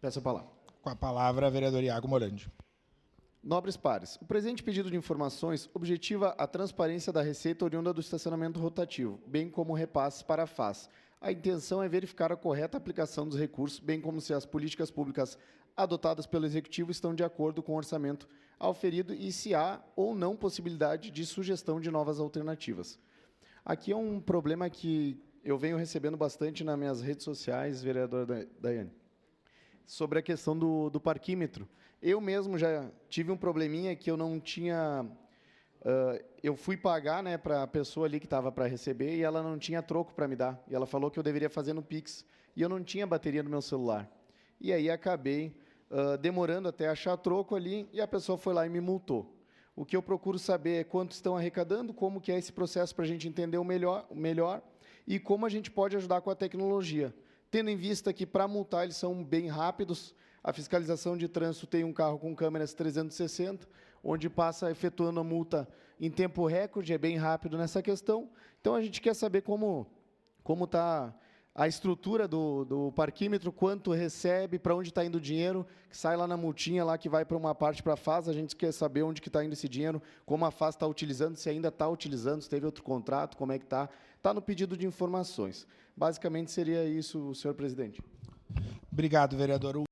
Peço a palavra. Com a palavra, vereador Iago Morandi. Nobres pares, o presente pedido de informações objetiva a transparência da receita oriunda do estacionamento rotativo, bem como repasses para a FAS. A intenção é verificar a correta aplicação dos recursos, bem como se as políticas públicas adotadas pelo Executivo estão de acordo com o orçamento auferido e se há ou não possibilidade de sugestão de novas alternativas. Aqui é um problema que eu venho recebendo bastante nas minhas redes sociais, vereadora Daiane, sobre a questão do parquímetro. Eu mesmo já tive um probleminha que eu não tinha... eu fui pagar, né, para a pessoa ali que estava para receber e ela não tinha troco para me dar. E ela falou que eu deveria fazer no Pix. E eu não tinha bateria no meu celular. E aí acabei demorando até achar troco ali e a pessoa foi lá e me multou. O que eu procuro saber é quanto estão arrecadando, como que é esse processo para a gente entender o melhor e como a gente pode ajudar com a tecnologia. Tendo em vista que, para multar, eles são bem rápidos. A fiscalização de trânsito tem um carro com câmeras 360, onde passa efetuando a multa em tempo recorde, é bem rápido nessa questão. Então, a gente quer saber como está a estrutura do parquímetro, quanto recebe, para onde está indo o dinheiro, que sai lá na multinha, lá que vai para uma parte para a FAS, a gente quer saber onde está indo esse dinheiro, como a FAS está utilizando, se ainda está utilizando, se teve outro contrato, como é que está. Está no pedido de informações. Basicamente, seria isso, senhor presidente. Obrigado, vereador.